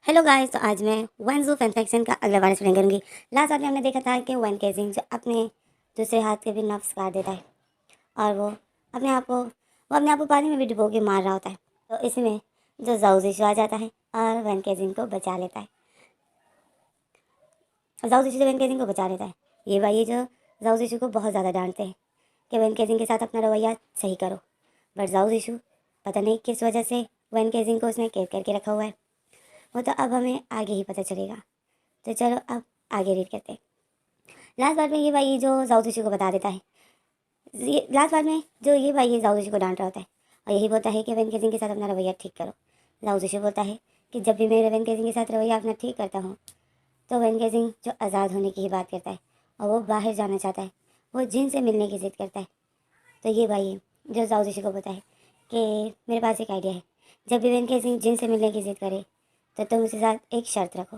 Hello guys, तो आज मैं वेंजो फैन का अगला वार एक्सप्लेन करूंगी। लास्ट बार में हमने देखा था कि वन केजिंग जो अपने दूसरे हाथ के भी नफ्स काट देता है और वो अपने आप को पानी में भी डुबो के मार रहा होता है। तो इसी में जो जाओ आ जाता है और वन केजिंग को बचा लेता है। जाओ जो वन केजिंग को बचा लेता है, ये भाई जो जाओ को बहुत ज़्यादा डांटते हैं कि वन केजिंग के साथ अपना रवैया सही करो। बट जाओ पता नहीं किस वजह से वन केजिंग को उसने कैद करके रखा हुआ है। वो तो अब हमें आगे ही पता चलेगा। तो चलो अब आगे रीड करते हैं। लास्ट बार में ये भाई जो जाओ को बता देता है, ये लास्ट बार में जो ये भाई ये जाओ को डांट रहा होता है और यही बोलता है कि रेवन केजिंग के साथ अपना रवैया ठीक करो। जाओ बोलता है कि जब भी मैं रेवन केजिंग के साथ रवैया अपना ठीक करता हूँ तो रेवन केजिंग जो आज़ाद होने की ही बात करता है और वो बाहर जाना चाहता है, वो जिन से मिलने की जिद करता है। तो ये भाई जो जाओ को बोलता है कि मेरे पास एक आइडिया है, जब भी रेवन केजिंग जिन से मिलने की जिद करे तो तुम उसके साथ एक शर्त रखो।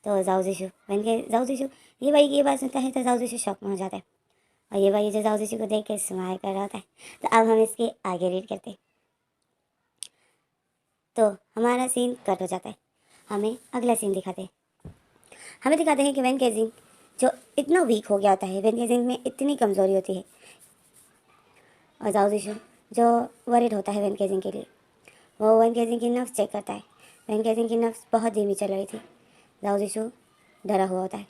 तो जाओ ये भाई की ये बात सुनता है तो जाओ शौक में हो जाता है और ये भाई जो जाओ को देख के स्माइल कर रहा होता है। तो अब हम इसके आगे रीड करते हैं। तो हमारा सीन कट हो जाता है, हमें अगला सीन दिखाते हैं। हमें दिखाते हैं कि वैन केजिंग जो इतना वीक हो गया होता है, वैन केजिंग में इतनी कमज़ोरी होती है और जाओ जो वरिड होता है वैन केजिंग के लिए, वो वैन केजिंग की नफ्स चेक करता है। वैन केजिंग की नफ्स बहुत धीमी चल रही थी। जाओ डरा हुआ होता है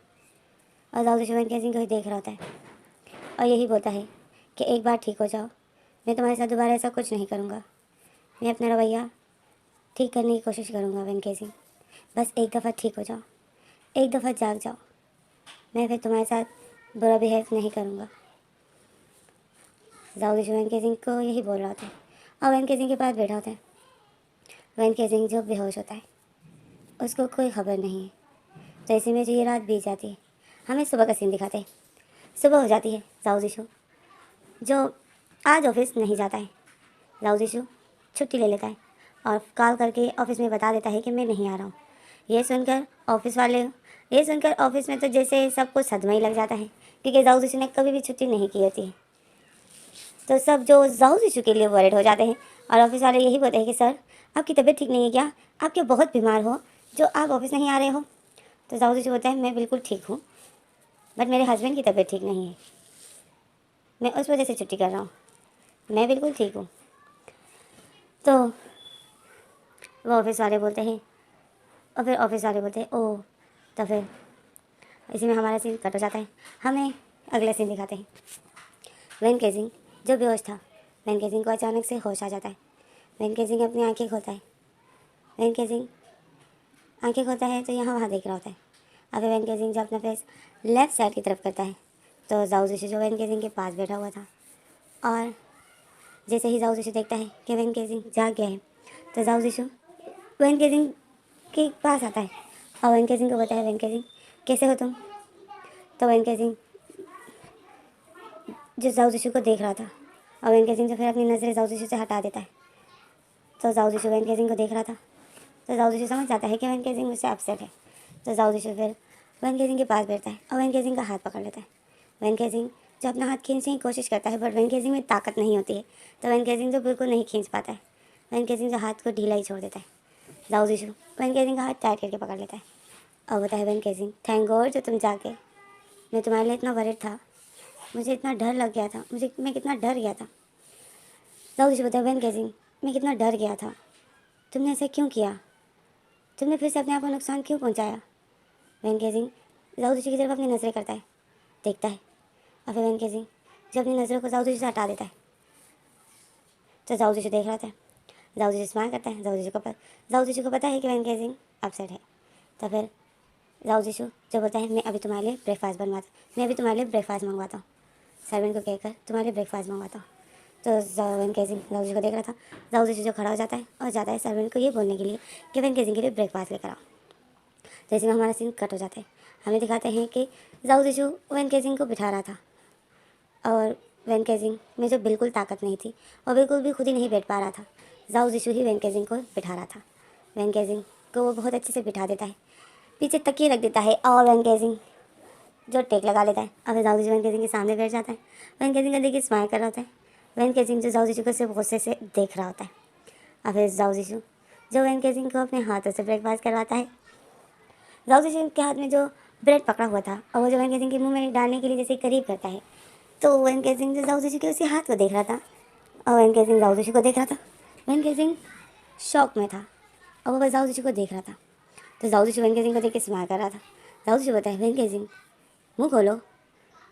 और जाओ वैन केजिंग को ही देख रहा होता है और यही बोलता है कि एक बार ठीक हो जाओ, मैं तुम्हारे साथ दोबारा ऐसा कुछ नहीं करूँगा। मैं अपना रवैया ठीक करने की कोशिश करूँगा वैन केजिंग, बस एक दफ़ा ठीक हो जाओ, एक दफ़ा जाग जाओ, मैं फिर तुम्हारे साथ बुरा बिहेव नहीं करूँगा। जाओ वैन केजिंग को यही बोल रहा होता है और वैन केजिंग के पास बैठा होता है। वैन केजिंग जो बेहोश होता है उसको कोई खबर नहीं है। तो इसी में जो ये रात बीत जाती है, हमें सुबह का सीन दिखाते हैं। सुबह हो जाती है, जाओ जो आज ऑफिस नहीं जाता है, जाओ छुट्टी ले लेता है और कॉल करके ऑफिस में बता देता है कि मैं नहीं आ रहा हूँ। ये सुनकर ऑफिस में तो जैसे सबको सदमा ही लग जाता है, क्योंकि जाओ ने कभी भी छुट्टी नहीं की होती है। तो सब जो जाओ के लिए वरिड हो जाते हैं और ऑफिस वाले यही बोलते हैं कि सर आपकी तबीयत ठीक नहीं है क्या, आप क्या बहुत बीमार हो जो आप ऑफिस नहीं आ रहे हो। तो जाओ बोलता है मैं बिल्कुल ठीक हूँ, बट मेरे हस्बैंड की तबीयत ठीक नहीं है, मैं उस वजह से छुट्टी कर रहा हूँ, मैं बिल्कुल ठीक हूँ। तो वो ऑफिस वाले बोलते हैं और फिर ऑफिस वाले बोलते हैं ओह। तो फिर इसी में हमारा सीन कट हो जाता है, हमें अगला सीन दिखाते हैं। वैन केजिंग जो बेहोश था, वैन केजिंग को अचानक से होश आ जाता है। वैन केजिंग अपनी आंखें खोलता है। वैन केजिंग आंखें खोलता है तो यहाँ वहाँ देख रहा होता है। अब वैन केजिंग जब अपना फेस लेफ़्ट साइड की तरफ करता है तो जाओ जो वैन केजिंग के पास बैठा हुआ था, और जैसे ही जाओ देखता है कि वैन केजिंग जाग गया है तो जाओ वैन केजिंग के पास आता है और वैन केजिंग को बताया वैन केजिंग कैसे हो तुम। तो वैन केजिंग जो जाओ को देख रहा था और वैन केजिंग जो फिर अपनी नज़रें जाओ से हटा देता है। तो जाओ वैन केजिंग को देख रहा था तो जाओ समझ जाता है कि वैन केजिंग मुझसे अपसेट है। तो जाओ फिर वैन केजिंग के पास बैठता है और वैन केजिंग का हाथ पकड़ लेता है। वैन केजिंग जो अपना हाथ खींचने की कोशिश करता है, बट वैन केजिंग में ताकत नहीं होती है, तो वैन केजिंग जो बिल्कुल नहीं खींच पाता है। वैन केजिंग जो हाथ को ढीला ही छोड़ देता है। जाओ वैन केजिंग का हाथ टाइट करके पकड़ लेता है और बताया वैन केजिंग थैंक गॉड जो तुम जाके, मैं तुम्हारे लिए इतना वरिड था, मुझे इतना डर लग गया था, मैं कितना डर गया था। जाओ बताया वैन केजिंग मैं कितना डर गया था, तुमने ऐसा क्यों किया, तुमने फिर से अपने आप को नुकसान क्यों पहुंचाया। वैन केजिंग जाओ की तरफ अपनी नज़रें करता है, देखता है और फिर वैन केजिंग जो अपनी नज़रों को जाओ से हटा देता है। तो जाओ देख रहा था, जाओ स्माइल करता है। जाओ को पता है कि वैन केजिंग अपसेट है। तो फिर जाओ जो बोलता है मैं अभी तुम्हारे लिए ब्रेकफास्ट मंगवाता हूँ, सर्वेंट को कहकर तुम्हारे लिए ब्रेकफास्ट मंगवाता हूँ। तो वैन केजिंग जाओ को देख रहा था, जाओ जो खड़ा हो जाता है और जाता है सर्वेंट को ये बोलने के लिए कि वैन केजिंग के लिए ब्रेकफास्ट लेकर आओ। तो इसमें हमारा सीन कट हो जाता है, हमें दिखाते हैं कि जाओ वैन केजिंग को बिठा रहा था और वैन केजिंग में जो बिल्कुल ताकत नहीं थी और बिल्कुल भी खुद ही नहीं बैठ पा रहा था, जाओ ही वैन केजिंग को बिठा रहा था। वैन केजिंग को वो बहुत अच्छे से बिठा देता है, पीछे तकिए रख देता है और वैन केजिंग जो टेक लगा लेता है और फिर जाओ वैन केजिंग के सामने बैठ जाता है। वैन केजिंग का देखिए स्माइल कर रहा होता है। वैन केजिंग जो जाओ को सिर्फ गुस्से से देख रहा होता है और फिर जाओ जो वैन केजिंग को अपने हाथों से ब्रेकफास्ट करवाता है जाओ जिशु के हाथ में जो ब्रेड पकड़ा हुआ था और वो जो वैन केजिंग के मुंह में डालने के लिए जैसे करीब करता है, तो वैन केजिंग जो जाओ जिशु के उसी हाथ को देख रहा था और वैन केजिंग जाओ जिशु को देख रहा था। वैन केजिंग शॉक में था और वो बस जाओ जिशु को देख रहा था। तो जाओ जिशु वैन केजिंग को देख के स्माइल कर रहा था। जाओ जिशु बताए वैन केजिंग मुँह खोलो।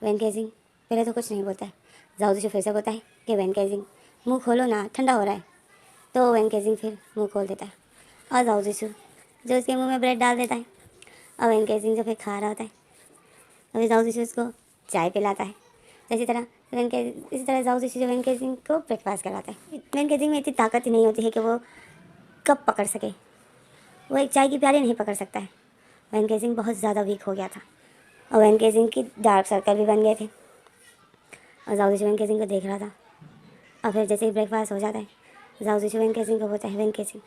वैन केजिंग पहले तो कुछ नहीं बोलता है। जाओ जिशु फिर से बोलता है कि वैन केजिंग मुँह खोलो ना, ठंडा हो रहा है। तो वैन केजिंग फिर मुँह खोल देता है और जाओ जिशु जो उसके मुंह में ब्रेड डाल देता है और वैन केजिंग जो फिर खा रहा होता है। अभी जाओ जिशु उसको चाय पिलाता है। इसी तरह जाओ जिशु जो वैन केजिंग को ब्रेकफास्ट कराता है। वैन केजिंग में इतनी ताकत ही नहीं होती है कि वो कप पकड़ सके, वो एक चाय की प्याली नहीं पकड़ सकता है। वैन केजिंग बहुत ज़्यादा वीक हो गया था और वैन केजिंग की डार्क सर्कल भी बन गए थे और जाओ जिशु वैन केजिंग को देख रहा था। और फिर जैसे ही ब्रेकफास्ट हो जाता है, जाओ जिशु वैन केजिंग को बोलता है वैन केजिंग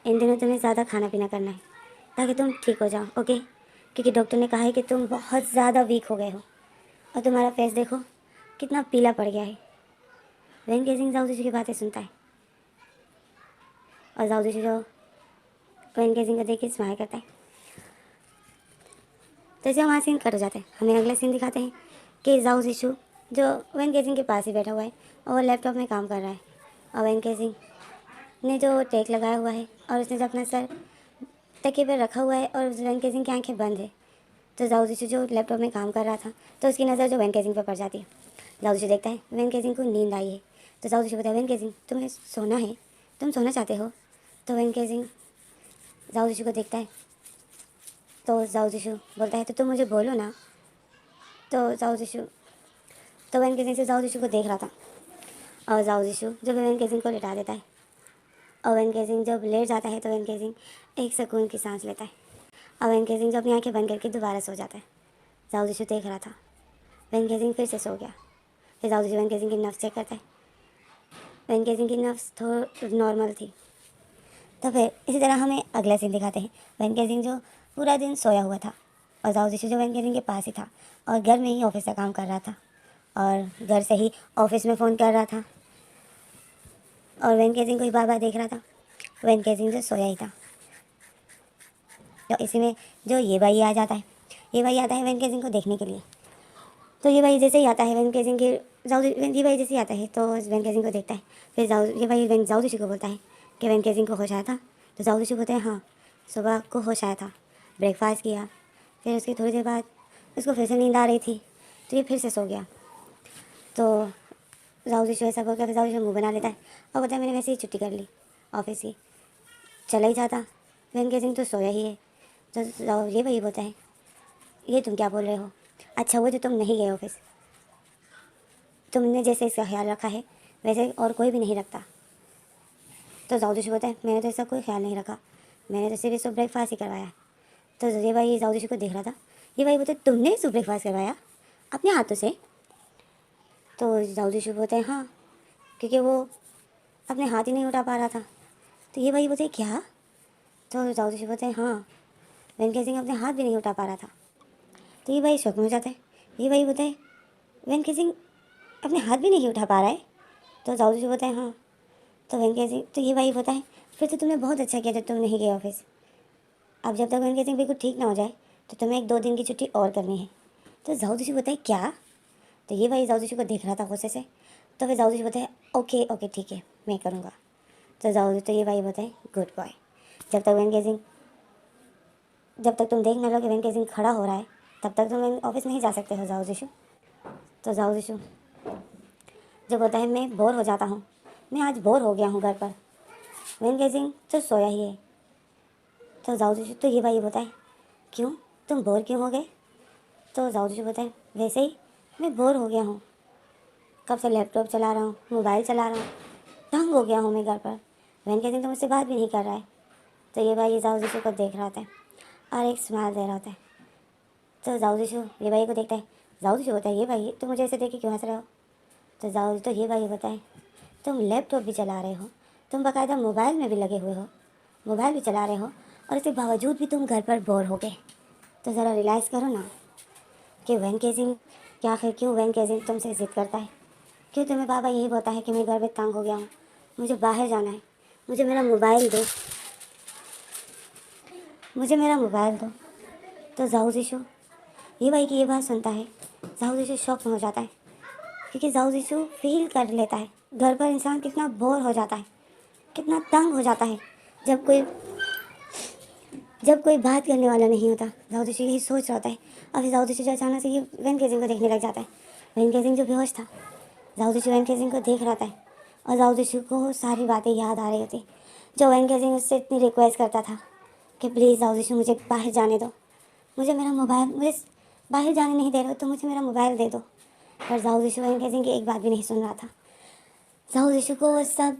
इन दिनों तुम्हें ज़्यादा खाना पीना करना है ताकि तुम ठीक हो जाओ, ओके? क्योंकि डॉक्टर ने कहा है कि तुम बहुत ज़्यादा वीक हो गए हो और तुम्हारा फेस देखो कितना पीला पड़ गया है। वैन केजिंग जाओ जिशु की बातें सुनता है और जाओ जिशु जो वैन केजिंग को देख के स्माइल करता है। जैसे हमारा सीन कट हो जाता है, हमें अगला सीन दिखाते हैं कि जाओ जिशु जो वैन केजिंग के पास ही बैठा हुआ है और वो लैपटॉप में काम कर रहा है और वैन केजिंग ने जो टेक लगाया हुआ है और उसने जो अपना सर तकिए पर रखा हुआ है और वैन केजिंग की आंखें बंद है। तो जाओ जिशु जो लैपटॉप में काम कर रहा था तो उसकी नज़र जो वैन केजिंग पर पड़ जाती है। जाओ जिशु देखता है वैन केजिंग को नींद आई है। तो जाओ जिशु बताया वैन केजिंग तुम्हें सोना है, तुम सोना चाहते हो? तो वैन केजिंग जाओ जिशु को देखता है। तो जाओ जिशु बोलता है तो तुम मुझे बोलो ना। तो जाओ जिशु तो वैन केजिंग से जाओ जिशु को देख रहा था और जाओ जिशु जब वैन केजिंग को लिटा देता है और वैन केजिंग जब लेट जाता है तो वैन केजिंग एक सुकून की सांस लेता है और वैन केजिंग जब अपनी आंखें बंद करके दोबारा सो जाता है। जाओ जिशु देख रहा था। वैन केजिंग फिर से सो गया। फिर जाओ जिशु वैन केजिंग की नफ्स चेक करता है। वैन केजिंग की नफ्स थोड़ी नॉर्मल थी। तो फिर इसी तरह हमें अगला सीन दिखाते हैं। वैन केजिंग जो पूरा दिन सोया हुआ था और जाओ जिशु जो वैन केजिंग के पास ही था और घर में ही ऑफिस का काम कर रहा था और घर से ही ऑफिस में फ़ोन कर रहा था और वैन केजिंग को ही बार बार देख रहा था। वैन केजिंग जो सोया ही था। तो इसी में जो ये भाई आ जाता है, ये भाई आता है वैन केजिंग को देखने के लिए। तो ये भाई जैसे ही आता है वैन केजिंग के ये भाई जैसे ही आता है तो वैन केजिंग को देखता है। फिर ये भाई जाओ जिशु को बोलता है कि वैन केजिंग को होश आया था? तो जाओ जिशु बोलते हैं हाँ, सुबह को होश आया था, ब्रेकफास्ट किया, फिर उसकी थोड़ी देर बाद उसको फिर से नींद आ रही थी तो ये फिर से सो गया। तो जाओ जिशु ऐसा बोलकर जाओ जिशु मुँह बना लेता है और बोलता है मैंने वैसे ही छुट्टी कर ली ऑफिस की, चला ही जाता। वैन केजिंग तो सोया ही है। तो जाओ ये भाई बोलता है ये तुम क्या बोल रहे हो? अच्छा वो जो तुम नहीं गए ऑफिस, तुमने जैसे इसका ख्याल रखा है वैसे और कोई भी नहीं रखता। तो जाओ जिशु बोलता है मैंने तो इसका कोई ख्याल नहीं रखा, मैंने तो सिर्फ इसको ब्रेकफास्ट ही करवाया। तो ये भाई जाओ जिशु को देख रहा था। ये भाई बोलते तुमने इसको ब्रेकफास्ट करवाया अपने हाथों से? तो जाओ जिशु बोलते हैं हाँ, क्योंकि वो अपने हाथ ही नहीं उठा पा रहा था। तो ये भाई बोलते क्या? तो जाओ जिशु बोलते हैं हाँ, वैन केजिंग अपने हाथ भी नहीं उठा पा रहा था। तो ये भाई शौक में हो जाता है। ये भाई बोलता है वैन केजिंग अपने हाथ भी नहीं उठा पा रहा है? तो जाओ जिशु बोलते हैं हाँ। तो वैन केजिंग तो ये भाई बोलता है फिर तो तुमने बहुत अच्छा किया जब तुम नहीं गए ऑफिस। अब जब तक वैन केजिंग बिल्कुल ठीक ना हो जाए तो तुम्हें 1-2 दिन की छुट्टी और करनी है। तो जाओ जिशु बोलता है क्या? तो ये भाई जाओ जिशु को देख रहा था गुस्से से। तो फिर जाओ जिशु बोलता है ओके ओके ठीक है मैं करूँगा। तो ये भाई बोलता है गुड बॉय। जब तक तुम देख ना लो कि वैन केजिंग खड़ा हो रहा है तब तक तुम ऑफिस नहीं जा सकते हो जाओ जिशु। तो जाओ जिशु जब बोलता है मैं बोर हो जाता हूँ, मैं आज बोर हो गया हूँ घर पर। वैन केजिंग तो सोया ही है। तो जाओ जिशु तो ये भाई बोलता है क्यों, तुम बोर क्यों हो गए? तो जाओ जिशु बोलता है वैसे ही मैं बोर हो गया हूँ, कब से लैपटॉप चला रहा हूँ, मोबाइल चला रहा हूँ, तंग हो गया हूँ मैं घर पर। वैन केजिंग तो मुझसे बात भी नहीं कर रहा है। तो ये भाई जाओ जिशु को देख रहा होता है और एक स्माइल दे रहा होता है। तो जाओ जिशु ये भाई को देखता है। जाओ जिशु होता है ये भाई तुम मुझे ऐसे देख के क्यों हंस रहे हो? तो ये भाई होता है तुम लैपटॉप भी चला रहे हो, तुम बाकायदा मोबाइल में भी लगे हुए हो, मोबाइल भी चला रहे हो और इसके बावजूद भी तुम घर पर बोर हो गए। तो ज़रा रियलाइज़ करो ना कि वैन केजिंग क्या आखिर क्यों वैन केजिंग तुमसे ज़िद करता है? क्यों तुम्हें बाबा यही बोलता है कि मैं घर में तंग हो गया हूँ, मुझे बाहर जाना है, मुझे मेरा मोबाइल दो, मुझे मेरा मोबाइल दो। तो जाओ जीशु ये भाई की ये बात सुनता है। जाओ जीशु शॉक में हो जाता है, क्योंकि जाओ जीशु फील कर लेता है घर पर इंसान कितना बोर हो जाता है, कितना तंग हो जाता है जब कोई बात करने वाला नहीं होता। जाओ जीशु यही सोच रहा होता है। अभी जाओ जीशु जो अचानक से ये वैन केजिंग को देखने लग जाता है। वैन केजिंग जो बेहोश था, जाओ जीशु वैन केजिंग को देख रहा था और जाओ जीशु को सारी बातें याद आ रही होती जो वैन केजिंग उससे इतनी रिक्वेस्ट करता था कि प्लीज़ जाओ जीशु मुझे बाहर जाने दो, मुझे बाहर जाने नहीं दे रहे हो तो मुझे मेरा मोबाइल दे दो। पर जाओ जीशु वैन केजिंग की एक बात भी नहीं सुन रहा था। जाओ जीशु को वो सब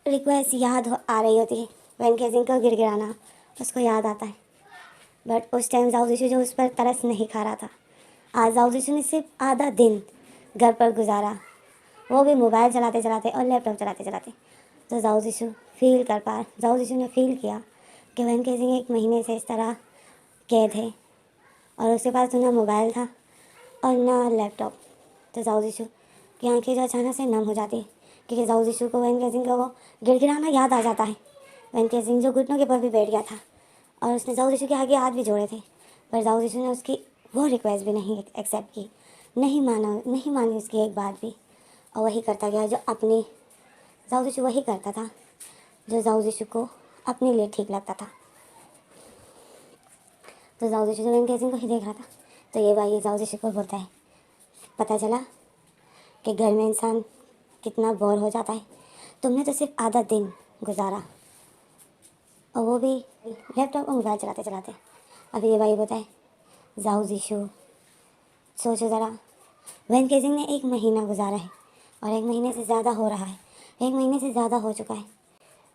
रिक्वेस्ट आ रही होती है। वैन केजिंग का गिड़गिड़ाना उसको याद आता है, बट उस टाइम जाओ जीशु जो उस पर तरस नहीं खा रहा था। आज जाओ जीशु ने सिर्फ आधा दिन घर पर गुजारा, वो भी मोबाइल चलाते चलाते और लैपटॉप चलाते चलाते। तो जाओ जीशु ने फील किया कि वैन केजिंग 1 महीने से इस तरह कैद है और उसके पास ना मोबाइल था और ना लैपटॉप। तो जाओ जीशु की आंखें जो अचानक से नम हो जाती है, क्योंकि जाओ जीशु को वैन केजिंग का वो गिड़गिड़ाना याद आ जाता है। वैन केजिंग जो घुटनों के पर भी बैठ गया था और उसने जाओ जीशु के आगे हाथ भी जोड़े थे, पर जाओ जीशु ने उसकी वो रिक्वेस्ट भी नहीं एक्सेप्ट की, नहीं मानी उसकी एक बात भी। और वही करता गया जाओ जीशु वही करता था जो जाओ जीशु को अपने लिए ठीक लगता था। तो जाओ जीशु जो वैन केजिंग को ही देख रहा था, तो ये भाई जाओ जीशु को बोलता है, पता चला कि घर में इंसान कितना बोर हो जाता है, तुमने तो सिर्फ आधा दिन गुजारा और वो भी लैपटॉप और मोबाइल चलाते चलाते। अभी ये भाई बताए, जाओ जीशु सोचो ज़रा, वैन केजिंग ने 1 महीना गुजारा है और 1 महीने से ज़्यादा हो रहा है, 1 महीने से ज़्यादा हो चुका है।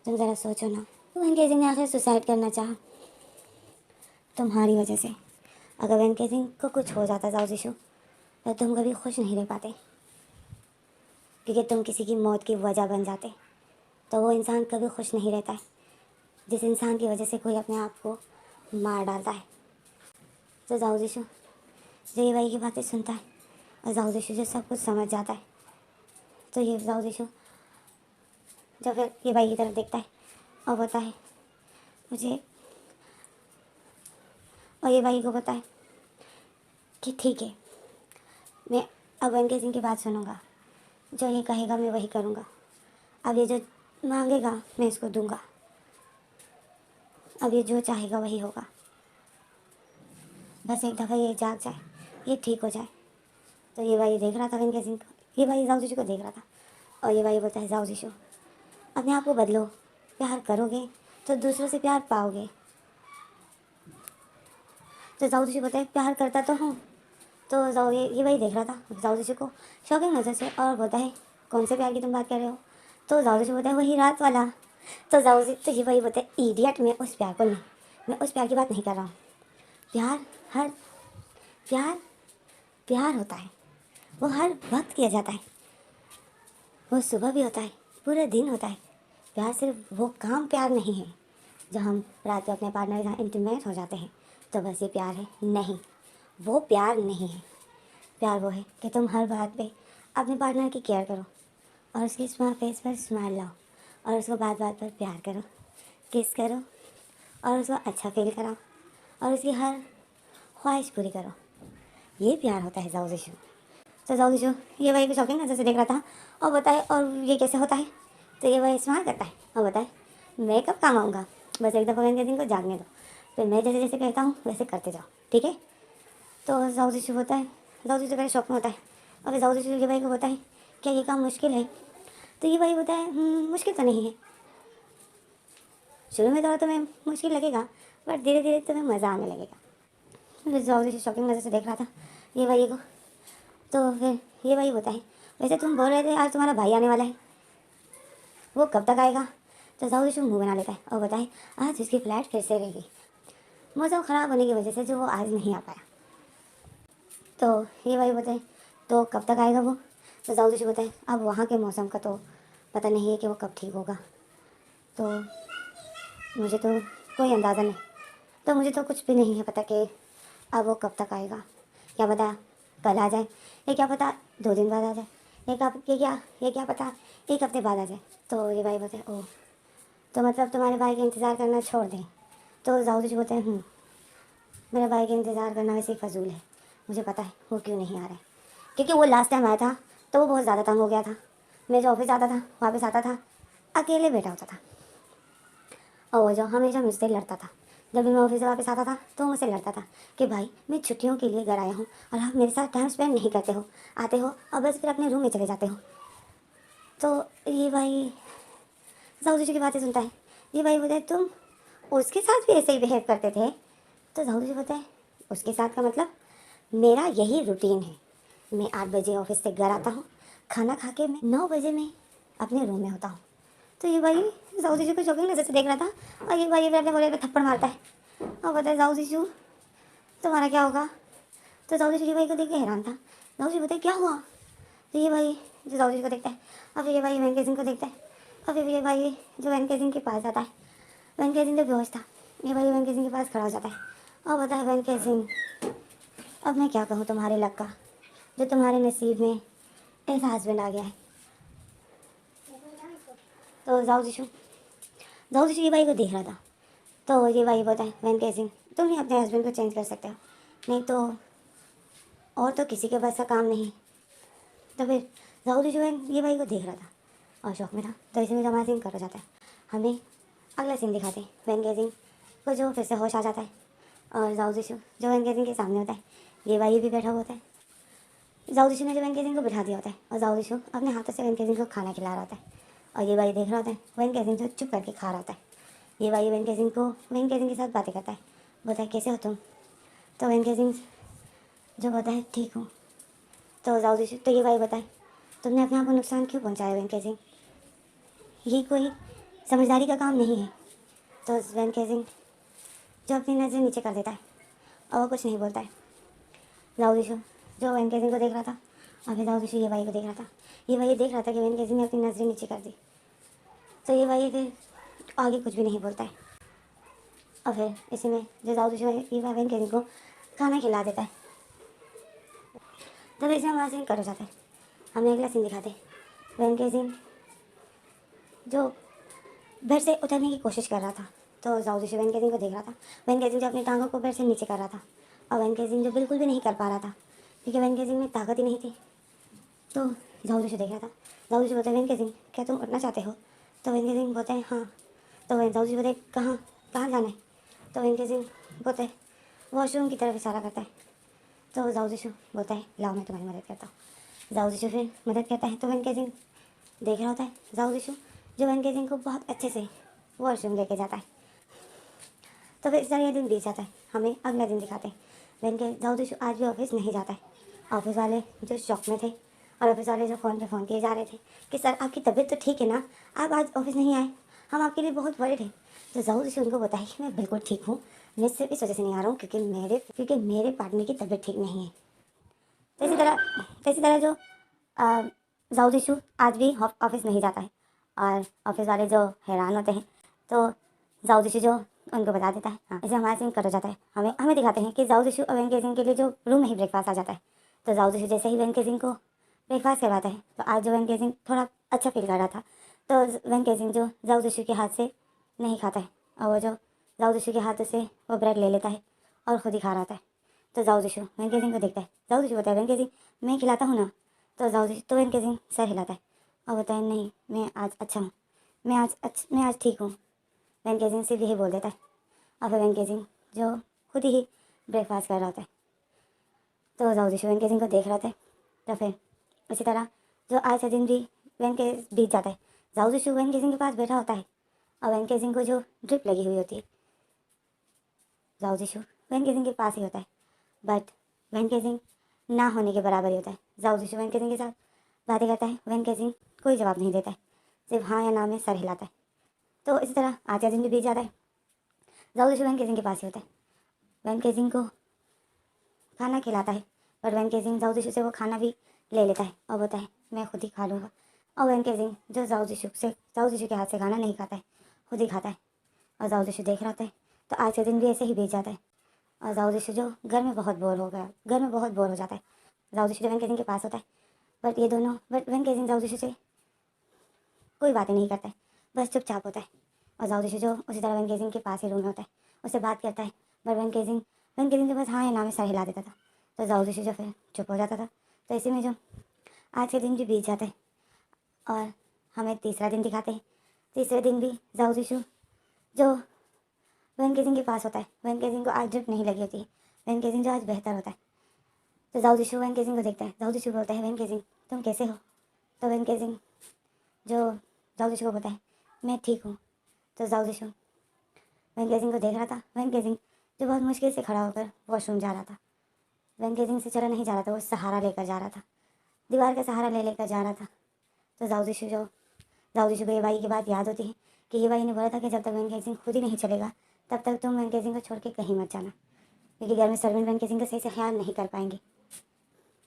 तुम ज़रा सोचो ना, वैन केजिंग ने आखिर सुसाइड करना चाहा तुम्हारी वजह से। अगर वैन केजिंग को कुछ हो जाता जाओ जीशु, तो तुम कभी खुश नहीं रह पाते, क्योंकि तुम किसी की मौत की वजह बन जाते। तो वो इंसान कभी खुश नहीं रहता है जिस इंसान की वजह से कोई अपने आप को मार डालता है। तो जाओ जीशु जो ये भाई की बातें सुनता है और जाओ जीशु जो सब कुछ समझ जाता है, तो ये जाओ जीशु जो फिर ये भाई की तरफ देखता है और बोलता है मुझे, और ये भाई को बोलता है कि ठीक है, मैं अब वैन केजिंग की बात सुनूंगा, जो ये कहेगा मैं वही करूँगा, अब ये जो मांगेगा मैं इसको दूंगा, अब ये जो चाहेगा वही होगा, बस एक दफ़ा ये जाग जाए, ये ठीक हो जाए। तो ये भाई देख रहा था वैन केजिंग को, ये भाई जाओ जीशु को देख रहा था और ये भाई बोलता है, जाओ जीशु अपने आप को बदलो, प्यार करोगे तो दूसरों से प्यार पाओगे। तो जाओ जीशु बोलता है, प्यार करता तो हूँ। तो जाओ ये भाई देख रहा था जाओ जीशु को शौकिंग नज़र से और बोलता है, कौन से प्यार की तुम बात कर रहे हो। तो जाओ जीशु बोलता है, वही रात वाला। तो ये भाई बोलता है, इडियट, मैं उस प्यार को नहीं, मैं उस प्यार की बात नहीं कर रहा हूँ। प्यार हर प्यार प्यार होता है, वो हर वक्त किया जाता है, वो सुबह भी होता है, पूरे दिन होता है। प्यार सिर्फ वो काम प्यार नहीं है जो हम रात को अपने पार्टनर के साथ इंटीमेट हो जाते हैं तो बस ये प्यार है, नहीं, वो प्यार नहीं है। प्यार वो है कि तुम हर बात पे अपने पार्टनर की केयर करो और उसकी फेस पर स्माइल लाओ और उसको बात बात पर प्यार करो, किस करो और उसको अच्छा फील कराओ और उसकी हर ख्वाहिश पूरी करो। ये प्यार होता है जाओ जीशु। तो जाओ जीशु ये भाई को शौकिंग नज़र से देख रहा था और बताए, और ये कैसे होता है। तो ये भाई स्माइल करता है और बताए, मैं कब काम आऊँगा, बस एक दफ़ा वैन केजिंग को जागने दो, फिर मैं जैसे जैसे कहता हूँ वैसे करते जाओ, ठीक है। तो जाओ जीशु होता है, जाओ जीशु पहले शौक में होता है और फिर जाओ जीशु ये भाई को होता है, क्या ये काम मुश्किल है। तो ये भाई होता है, मुश्किल तो नहीं है, शुरू में थोड़ा तुम्हें मुश्किल लगेगा बट धीरे धीरे तुम्हें मज़ा आने लगेगा। फिर जाओ जीशु शौकिंग नज़र से देख रहा था ये भाई को। तो फिर ये भाई होता है, वैसे तुम बोल रहे थे आज तुम्हारा भाई आने वाला है, वो कब तक आएगा। तो जाओ जीशु मुँह बना लेता है और बताए, आज उसकी फ्लाइट फिर से रहेगी, मौसम ख़राब होने की वजह से जो वो आज नहीं आ पाया। तो ये भाई बताए, तो कब तक आएगा वो। तो जाओ जीशु बताए, अब वहाँ के मौसम का तो पता नहीं है कि वो कब ठीक होगा, तो मुझे तो कोई अंदाज़ा नहीं, तो मुझे तो कुछ भी नहीं है पता कि अब वो कब तक आएगा। क्या पता कल आ जाए, ये क्या पता 2 दिन बाद आ जाए, ये क्या पता 1 हफ्ते बाद आ जाए। तो ये भाई बोलते हैं, ओह, तो मतलब तुम्हारे भाई का इंतज़ार करना छोड़ दें। तो जाओ जीशु बोलते हैं, मेरे भाई का इंतज़ार करना वैसे ही फजूल है। मुझे पता है वो क्यों नहीं आ रहा है, क्योंकि वो लास्ट टाइम आया था तो वो बहुत ज़्यादा तंग हो गया था। मैं जो ऑफिस आता था, वापस आता था, अकेले बैठा होता था और वो जो हमेशा मुझसे लड़ता था। जब भी मैं ऑफिस से वापस आता था तो मुझसे लड़ता था कि भाई मैं छुट्टियों के लिए घर आया हूँ और आप मेरे साथ टाइम स्पेंड नहीं करते हो, आते हो और बस फिर अपने रूम में चले जाते हो। तो ये भाई जाऊ जी की बातें सुनता है। ये भाई बोलता है तुम उसके साथ भी ऐसे ही बिहेव करते थे। तो जाऊ जी बोलता है उसके साथ का मतलब मेरा यही रूटीन है। मैं 8 बजे ऑफिस से घर आता हूँ, खाना खा के मैं 9 बजे में अपने रूम में होता हूँ। तो ये भाई जाऊ जी को शौकीन नजर से देख रहा था और ये भाई अपने बोले पे थप्पड़ मारता है और बोलता है जाऊ जीशु तुम्हारा क्या होगा। तो जाऊ जी भाई को देख के हैरान था। जाऊ जी बताए क्या हुआ। तो ये भाई जो जाऊ जी को देखता है और फिर ये भाई वेंके सिंह को देखता है और फिर ये भाई जो वेंके सिंह के पास आता है। वेंके सिंह तो बेहोश था। ये भाई वेंके सिंह के पास खड़ा हो जाता है और बताए वेंके सिंह अब मैं क्या कहूँ तुम्हारे लक का, जो तुम्हारे नसीब में ऐसा हस्बैंड आ गया है। तो जाऊ जी ये भाई को देख रहा था। तो ये भाई बताए वेंके सिंह तुम ही अपने हस्बैंड को चेंज कर सकते हो, नहीं तो और तो किसी के बस का काम नहीं। तो फिर जाऊदी जो है ये भाई को देख रहा था और शौक में था। तो इसमें जो हमारा सीन कट हो जाता है, हमें अगला सीन दिखाते हैं। वैन गेजिंग को जो फिर से होश आ जाता है और जाऊदी जो वैन गेजिंग के सामने होता है, ये भाई भी बैठा हुआ होता है। जाऊदी ने जो वैन गेजिंग को बिठा दिया होता है और जाऊदी अपने हाथों से वैन गेजिंग को खाना खिला रहा होता है और ये भाई देख रहा होता है। वैन गेजिंग जो चुप करके खा रहा होता है। ये भाई वैन गेजिंग के साथ बातें करता है, बोलता है कैसे हो तुम। तो वैन गेजिंग जो बोलता है ठीक हूँ। तो जाऊदी तो ये भाई बताए तुमने अपने आप को नुकसान क्यों पहुंचाया वेंके सिंह, ये कोई समझदारी का काम नहीं है। तो वेंके सिंह जो अपनी नज़र नीचे कर देता है और वो कुछ नहीं बोलता है। दाऊद इशू जो वेंके सिंह को देख रहा था और फिर दाऊद इशू ये भाई को देख रहा था। ये भाई देख रहा था कि वेंके सिंह ने अपनी नज़रें नीचे कर दी। तो ये भाई फिर आगे कुछ भी नहीं बोलता है और फिर इसी में जो दाऊद इशू है ये भाई वेंके सिंह को खाना खिला देता है। तब ऐसे हमारा सीन कट हो जाता है। हमें अगला सीन दिखाते हैं। वेंके सिंह जो बेड से उतरने की कोशिश कर रहा था। तो जाऊ जी वैन केजिंग को देख रहा था। वैन केजिंग जो अपनी टांगों को बेड से नीचे कर रहा था और वैन केजिंग जो बिल्कुल भी नहीं कर पा रहा था क्योंकि वैन केजिंग में ताकत ही नहीं थी। तो जाऊ जी देख रहा था। जाऊ जी बोलते वैन केजिंग क्या तुम उठना चाहते हो। तो वैन केजिंग बोलते हैं हाँ। तो वैन जाऊ जी बोलते कहाँ कहाँ जाना है। तो वैन केजिंग बोलते वॉशरूम की तरफ इशारा करता है। तो जाऊ जी बोलता है लाओ मैं तुम्हारी मदद करता हूँ। जाऊ जी फिर मदद करता है। तो वैन केजिंग देख रहा होता है जाऊ जी जो वैन केजिंग को बहुत अच्छे से वॉशरूम लेके जाता है। तो फिर इस तरह ये दिन बीत जाता है। हमें अगला दिन दिखाते हैं। वैन के जाऊ आज भी ऑफिस नहीं जाता है। ऑफिस वाले जो शॉक में थे और ऑफिस वाले जो फ़ोन पे फ़ोन किए जा रहे थे कि सर आपकी तबीयत तो ठीक है ना, आप आज ऑफिस नहीं आए, हम आपके लिए बहुत वर्ried हैं। तो जाऊ उनको बताया कि मैं बिल्कुल ठीक हूँ, मैं सिर्फ इस वजह से नहीं आ रहा हूँ क्योंकि मेरे पार्टनर की तबीयत ठीक नहीं है। तो इसी तरह जो जाऊ आज भी ऑफिस नहीं जाता है और ऑफिस वाले जो हैरान होते हैं। तो जाऊ जो उनको बता देता है। हाँ, इसे हमारा सीन कट हो जाता है। हमें हमें दिखाते हैं कि जाऊ और वेंके सिंह के लिए जो रूम में ही ब्रेकफास्ट आ जाता है। तो जाऊ जैसे ही वेंके सिंह को ब्रेकफास्ट करवाता है तो आज जो वेंके सिंह थोड़ा अच्छा फील कर रहा था। तो वेंके सिंह जो जाऊ के हाथ से नहीं खाता है और वो जो जाऊ के हाथ से वो ब्रेड ले लेता है और ख़ुद ही खा रहा था। तो जाऊ वेंके सिंह को देखता है। जाऊ बोलता है वेंके सिंह मैं खिलाता हूँ ना। तो जाऊ तो वेंके सिंह सर हिलाता है और बोलता है नहीं मैं आज अच्छा हूँ, मैं आज ठीक हूँ। वेंके सिंह सिर्फ यही बोल देता है और फिर वेंके सिंह जो खुद ही ब्रेकफास्ट कर रहा होता है। तो जाऊ वेंके सिंह को देख रहा होता है। तो फिर इसी तरह जो आज का दिन भी वेंके बीत जाता है। जाऊ वेंके सिंह के पास बैठा होता है और वेंके सिंह को जो ड्रिप लगी हुई होती है जाऊ वेंके सिंह के पास ही होता है। बट वेंके सिंह ना होने के बराबर ही होता है। जाऊ वेंके सिंह के साथ बातें करता है। वेंके सिंह कोई जवाब नहीं देता है, सिर्फ हाँ या ना में सर हिलाता है। तो इसी तरह आज का दिन भी बीत जाता है। जाऊ वेंके सिंह के पास ही होता है। वेंके सिंह को खाना खिलाता है पर वेंके सिंह जाऊ से वो खाना भी ले लेता है और बोलता है मैं खुद ही खा लूँगा। और वेंके सिंह जो जाऊ के हाथ से खाना नहीं खाता है, खुद ही खाता है और जाऊ देख रहा होता है। तो आज का दिन भी ऐसे ही बीत जाता है और जाऊ जो घर में बहुत बोर हो जाता है। जाऊ जो वेंके सिंह के पास होता है बट वेंके सिंह जाऊ से कोई बातें नहीं करता है, बस चुपचाप होता है। और जाऊ जो उसी तरह वेंके सिंह के पास ही रूम में होता है, उससे बात करता है। पर वेंके सिंह वैन केजिंग के पास हाँ या ना में सर हिला देता था। तो जाओ जिशु जो फिर चुप हो जाता था। तो इसी में जो आज के दिन भी बीत जाते और हमें तीसरा दिन दिखाते हैं। तीसरे दिन भी जाओ जिशु जो वैन केजिंग के पास होता है। वैन केजिंग को आज ड्रिप नहीं लगी होती है। वैन केजिंग जो आज बेहतर होता है। तो जाओ जिशु वैन केजिंग को देखता है। जाओ जिशु बोलता है वैन केजिंग तुम कैसे हो। तो वैन केजिंग जो जाओ जिशु को बोलता है मैं ठीक हूँ। तो जाओ जिशु वैन केजिंग को देख रहा था। वैन केजिंग जो बहुत मुश्किल से खड़ा होकर वॉशरूम जा रहा था। वैन केजिंग से चला नहीं जा रहा था, वो सहारा लेकर जा रहा था। दीवार का सहारा ले लेकर जा रहा था। तो जाओ जिशु को ये भाई की बात याद होती है कि ये भाई ने बोला था कि जब तक वैन केजिंग खुद ही नहीं चलेगा तब तक तुम वैन केजिंग को छोड़ के कहीं मत जाना, क्योंकि घर में सर्वेंट वैन केजिंग का सही से ख्याल नहीं कर पाएंगे।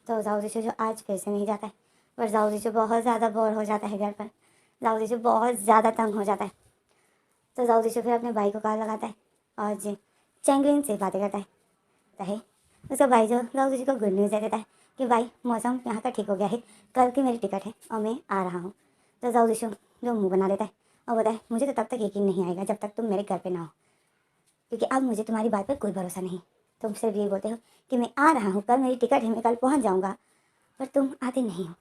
तो जाओ जिशु जो आज फिर से नहीं जाता है। पर जाओ जिशु बहुत ज़्यादा बोर हो जाता है घर पर। जाओ जिशु बहुत ज़्यादा तंग हो जाता है। तो जाओ जिशु फिर अपने भाई को कॉल लगाता है और चैंगलिन से बातें करता है। उसका भाई जो जाओ जिशु को गुड न्यूज़ दे देता है कि भाई मौसम यहाँ का ठीक हो गया है, कल की मेरी टिकट है और मैं आ रहा हूँ। तो जाओ जिशु जो मुँह बना लेता है और बोलता है मुझे तो तब तक यकीन नहीं आएगा जब तक तुम मेरे घर पे ना हो, क्योंकि अब मुझे तुम्हारी बात पर कोई भरोसा नहीं। तुम सिर्फ ये बोलते हो कि मैं आ रहा हूँ, कल मेरी टिकट है, मैं कल पहुँच जाऊँगा, पर तुम आते नहीं हो।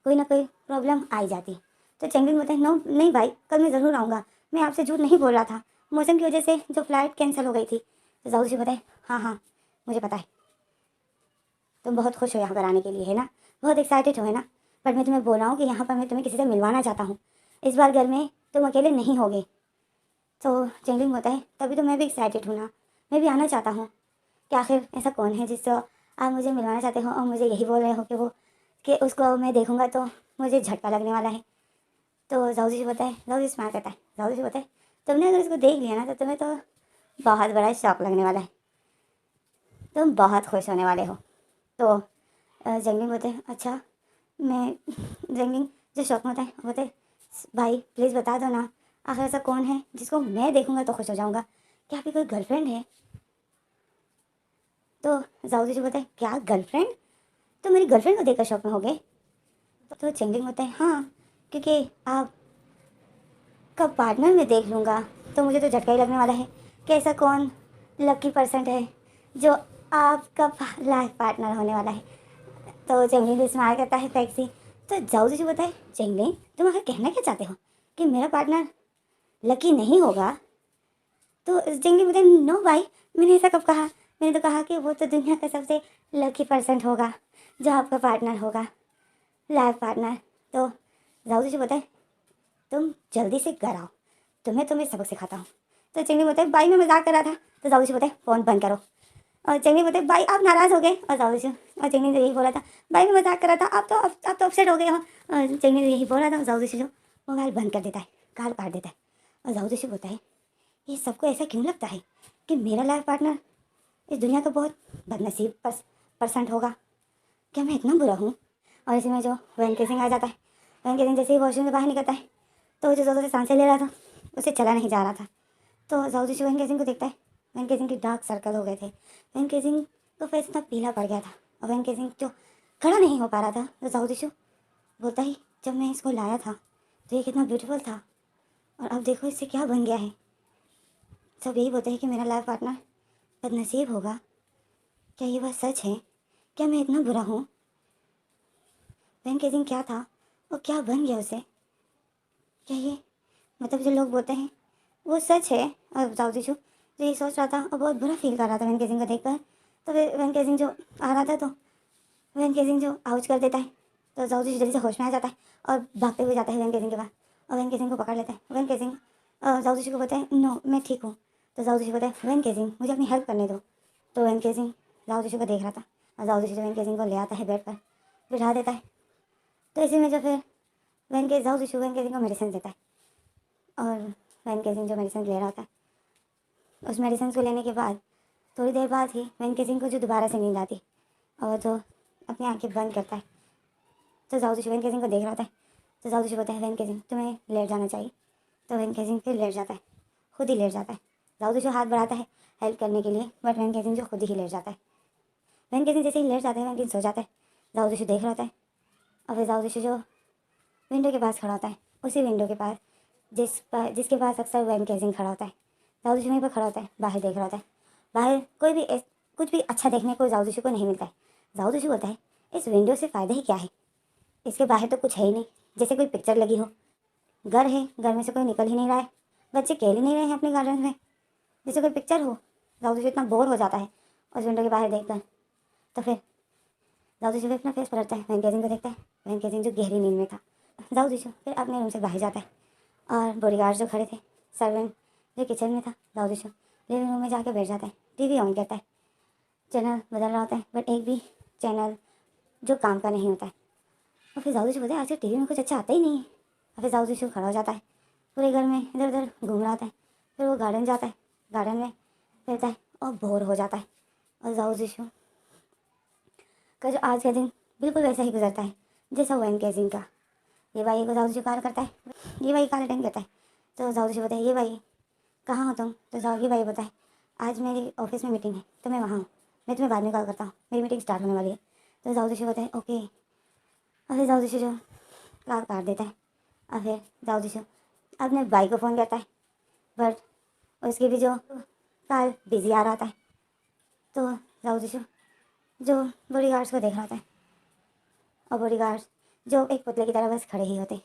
कोई ना कोई प्रॉब्लम आ ही जाती। तो चैंगलिन बोलते हैं नो नहीं भाई, कल मैं ज़रूर आऊँगा, मैं आपसे झूठ नहीं बोल रहा था, मौसम की वजह से जो फ़्लाइट कैंसिल हो गई थी। तो जाओ जिशु बताए हाँ मुझे पता है, तुम बहुत खुश हो यहाँ पर आने के लिए है ना, बहुत एक्साइटेड हो है ना, बट मैं तुम्हें बोल रहा हूँ कि यहाँ पर मैं तुम्हें किसी से मिलवाना चाहता हूँ। इस बार घर में तुम अकेले नहीं होगे। तो चैंगलिन बोलता है तभी तो मैं भी एक्साइटेड हूँ ना, मैं भी आना चाहता हूँ कि आखिर ऐसा कौन है जिससे आप मुझे मिलवाना चाहते हो और मुझे यही बोल रहे हो कि उसको मैं देखूँगा तो मुझे झटका लगने वाला है। तो जाओ जिशु बताए, जाओ जिशु स्माइल करता है। जाओ जिशु बताए तुमने अगर इसको देख लिया ना तो तुम्हें तो बहुत बड़ा शौक लगने वाला है, तुम बहुत खुश होने वाले हो। तो जंगलिंग बोलते हैं अच्छा मैं जंगलिंग जो शौक में होता है बोलते भाई प्लीज़ बता दो ना, आखिर ऐसा कौन है जिसको मैं देखूंगा तो खुश हो जाऊंगा, क्या आपकी कोई गर्लफ्रेंड है। तो जाओ जिशु बोलते हैं क्या गर्लफ्रेंड, तो मेरी गर्लफ्रेंड को देखकर शौक में हो गए। तो जंगलिंग बोलते हैं हाँ, क्योंकि आप का पार्टनर मैं देख लूँगा तो मुझे तो झटका ही लगने वाला है कि ऐसा कौन लकी पर्सन है जो आपका लाइफ पार्टनर होने वाला है। तो चंगली भी स्माइल करता है टैक्सी। तो जाओ जी बताए चंगली तुम आखिर कहना क्या चाहते हो कि मेरा पार्टनर लकी नहीं होगा। तो चंगली बताए नो भाई, मैंने ऐसा कब कहा, मैंने तो कहा कि वो तो दुनिया का सबसे लकी पर्सन होगा जो आपका पार्टनर होगा, लाइफ पार्टनर। तो जाओ जी बताए तुम जल्दी से घर आओ, तुम्हें सबक सिखाता हूँ। तो चंगली बोलते भाई मैं मजाक कर रहा था। तो जाओ बोलते फ़ोन बंद करो। और चंगली बोलते भाई आप नाराज़ हो गए। और जाओ और चंगली ने यही बोला था भाई मैं मजाक कर रहा था, आप तो अपसेट हो गए हो। और चंगली ने यही बोला था। जाओ जो मोबाइल बंद कर देता है, कॉल काट देता है। और जाओ बोलता है ये सबको ऐसा क्यों लगता है कि मेरा लाइफ पार्टनर इस दुनिया का बहुत बदनसीब परसेंट होगा, क्या मैं इतना बुरा हूँ। और इसी में जो वेंकी सिंह आ जाता है। वेंकी सिंह जैसे ही वॉशरूम से बाहर निकलता है तो जो ज़ोरों से सांसें ले रहा था उसे चला नहीं जा रहा था। तो जाओ जिशु वेंकी सिंह को देखता है। वेंकी सिंह के डार्क सर्कल हो गए थे, वेंकी सिंह का फेस इतना पीला पड़ गया था और वेंकी सिंह जो खड़ा नहीं हो पा रहा था। तो जाओ जिशु बोलता ही जब मैं इसको लाया था तो ये कितना ब्यूटीफुल था और अब देखो इससे क्या बन गया है। सब यही बोलते हैं कि मेरा लाइफ पार्टनर बदनसीब होगा, क्या ये बात सच है, क्या मैं इतना बुरा हूँ। वेंकी सिंह क्या था और क्या बन गया उसे, क्या ये मतलब जो लोग बोलते हैं वो सच है। और जाओ जिशु जो ये सोच रहा था और बहुत बुरा फील कर रहा था वेंकी सिंह को देखकर। तो फिर वेंकी सिंह जो आ रहा था तो वेंकी सिंह जो आउच कर देता है। तो जाओ जिशु जल्दी से होश में आ जाता है और भागते हुए जाता है वेंकी सिंह के पास और वेंकी सिंह को पकड़ लेता है। वेंकी सिंह जाओ जिशु को बोलता है नो मैं ठीक हूँ। तो जाओ जिशु बोलता है वेंकी सिंह मुझे अपनी हेल्प करने दो। तो वेंकी सिंह जाओ जिशु को देख रहा था और जाओ जिशु वेंकी सिंह को ले आता है बेड पर बिठा देता है। तो इसी में जो फिर जाओ जिशु वेंकी सिंह को मेडिसिन देता है और वेंकी सिंह जो मेडिसिन ले रहा होता है उस मेडिसिन को लेने के बाद थोड़ी देर बाद ही वेंकी सिंह को जो दोबारा से नींद आती और जो अपनी आंखें बंद करता है। तो जाओ जिशु वेंकी सिंह को देख रहा होता है। तो जाओ जिशु बोलता है वेंकी सिंह तुम्हें लेट जाना चाहिए। तो वेंकी सिंह फिर लेट जाता है, खुद ही लेट जाता है। जाओ जिशु हाथ बढ़ाता है हेल्प करने के लिए बट वेंकी सिंह जो खुद ही लेट जाता है। वेंकी सिंह जैसे ही लेट जाता है वेंकी सो जाता है। जाओ जिशु देख रहा होता है और फिर जाओ जिशु जो विंडो के पास खड़ा होता है, उसी विंडो के पास जिसके पास अक्सर वेंकी सिंह खड़ा होता है। जाओ जिशु वहीं पर खड़ा होता है, बाहर देख रहा होता है बाहर कोई भी कुछ भी अच्छा देखने को जाओ को नहीं मिलता है। जाओ बोलता है इस विंडो से फ़ायदा ही क्या है, इसके बाहर तो कुछ है ही नहीं, जैसे कोई पिक्चर लगी हो। घर है, घर में से कोई निकल ही नहीं रहा है, बच्चे खेल ही नहीं रहे हैं अपने गार्डन में, जैसे कोई पिक्चर हो। जाओ इतना बोर हो जाता है उस विंडो के बाहर देखकर। तो फिर जाओ भी अपना फेस पलटता है, वैन केजिंग को देखता है। वैन केजिंग जो गहरी नींद में था। जाओ फिर अपने रूम से बाहर जाता है और बॉडीगार्ड जो खड़े थे, सर्वेंट जो किचन में था, जाओ लिविंग रूम में जाके बैठ जाता है। टीवी ऑन करता है, चैनल बदल रहा होता है, बट एक भी चैनल जो काम का नहीं होता है। और फिर जाओ बोलता है आज टीवी में कुछ अच्छा आता ही नहीं है। और फिर जाओ खड़ा हो जाता है, पूरे घर में इधर उधर घूम रहा होता है। फिर वो गार्डन जाता है, गार्डन में रहता है और बोर हो जाता है। और जाओ का जो आज का दिन बिल्कुल वैसा ही गुजरता है जैसा वैन केजिंग का। ये भाई को जाओ कॉल करता है, ये भाई कॉल अटेंड करता है। तो जाओ बोलता है ये भाई कहाँ हो तुम। तो जाओ ये भाई बोलता है आज मेरी ऑफिस में मीटिंग है तो मैं वहाँ हूँ, मैं तुम्हें बाद में कॉल करता हूँ, मेरी मीटिंग स्टार्ट होने वाली है। तो जाओ बोलता है ओके। और फिर जाओ जो कॉल काट देता है। और फिर जाओ अपने भाई को फ़ोन करता है, बट उसकी भी जो कॉल बिजी आ रहा था। तो जाओ जो बॉडीगार्ड्स को देख रहा था, और बॉडीगार्ड्स जो एक पुतले की तरह बस खड़े ही होते।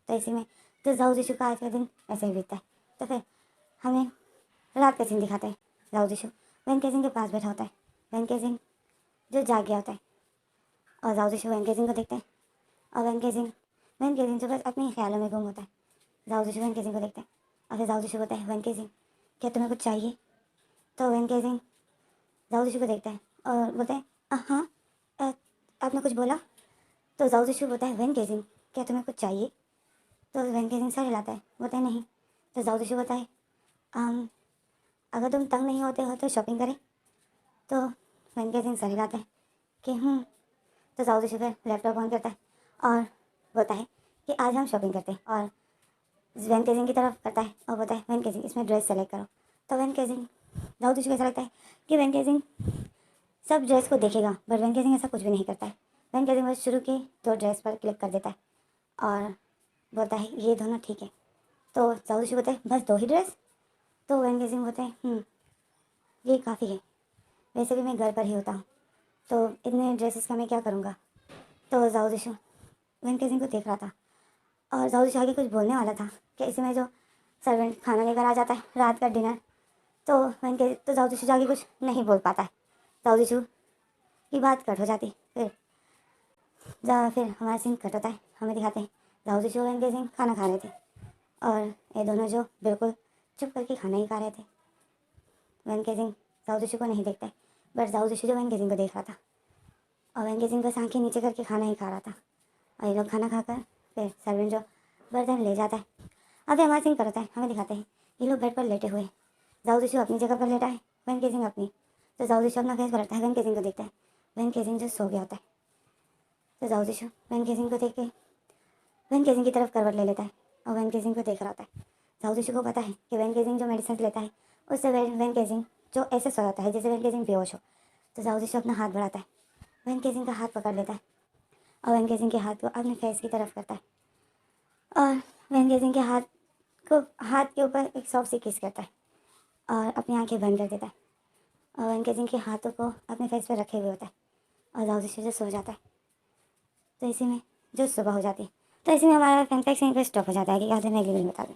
तो इसी में तो जाओ का आज का दिन ऐसे ही बीतता है। तो फिर हमें रात का सीन दिखाते हैं। जाओ वैन केजिंग के पास बैठा होता है, वैन केजिंग जो जाग गया होता है। और जाओ वैन केजिंग को देखते हैं, और वैन केजिंग जो बस अपने ख्यालों में गुम होता है। जाओ वैन केजिंग को देखते हैं, और फिर जाओ बोलता है वैन केजिंग क्या तुम्हें कुछ चाहिए। तो वैन केजिंग जाओ को देखता है और बोलते हैं हाँ आपने कुछ बोला। तो जाओ बोलता है वैन केजिंग क्या तुम्हें कुछ चाहिए। तो वैन केजिंग सर हिलाता है, बोलता है नहीं। तो जाओ बोलता है अगर तुम तंग नहीं होते हो तो शॉपिंग करें। तो वैन केजिंग सर हिलाता है कि तो जाओ फिर लैपटॉप ऑन करता है और बोलता है कि आज हम शॉपिंग करते हैं। और वैन केजिंग की तरफ करता है और बोलता है वैन केजिंग इसमें ड्रेस सेलेक्ट करो। तो वैन केजिंग जाओ को ऐसा लगता है कि वैन केजिंग सब ड्रेस को देखेगा, बट वैन केजिंग ऐसा कुछ भी नहीं करता है। वैन केजिंग बस शुरू की 2 ड्रेस पर क्लिक कर देता है और बोलता है ये दोनों ठीक है। तो जाओ बोलता है बस 2 ही ड्रेस। तो वैन केजिंग बोलते हैं ये काफ़ी है, वैसे भी मैं घर पर ही होता हूँ तो इतने ड्रेसेस का मैं क्या करूँगा। तो जाओ वैन केजिंग को देख रहा था और जाओ आगे कुछ बोलने वाला था कि इसी में जो सर्वेंट खाना लेकर आ जाता है रात का डिनर। तो वैन के तो जाओ आगे कुछ नहीं बोल पाता है। जाओ की बात कट हो जाती। फिर हमारा सीन कट होता है, हमें दिखाते हैं जाओ वैन केजिंग खाना खा रहे थे और ये दोनों जो बिल्कुल चुप करके खाना ही खा रहे थे। वैन केजिंग जाओ को नहीं देखता है, बट जाओ जो वैन केजिंग को देख रहा था और वैन केजिंग बस आंखें नीचे करके खाना ही खा रहा था। और ये लोग खाना खाकर फिर सर्वेंट जो बर्तन ले जाता है। अब हमारा सीन करता है, हमें दिखाते हैं ये लोग बेड पर लेटे हुए हैं। जाओ अपनी जगह पर लेटा है, वैन केजिंग अपनी। तो जाओ अपना फेस पलटता है, वैन केजिंग को देखता है। वैन केजिंग जो सो गया होता है। तो जाओ वैन केजिंग को देख के वैन केजिंग की तरफ करवट ले लेता है और वैन केजिंग को देख रहा होता है। जाओ को पता है कि वैन केजिंग जो मेडिसिन लेता है उससे वैन केजिंग जो ऐसे सो जाता है जैसे वैन केजिंग बेहोश हो। तो जाओ अपना हाथ बढ़ाता है, वैन केजिंग का हाथ पकड़ लेता है और वैन केजिंग के हाथ को अपने फेस की तरफ करता है और वैन केजिंग के हाथ के ऊपर एक सॉफ्ट सी किस करता है और अपनी आंखें बंद कर देता है और वैन केजिंग के हाथों को अपने फेस पर रखे हुए होता है और जाओ जो सो जाता है। तो इसी में जो सुबह हो जाती है, तो इसी में हमारा फैन फैक्ट यहीं पर स्टॉप हो जाता है कि आधे मैं अगली वीडियो में बता दूँ।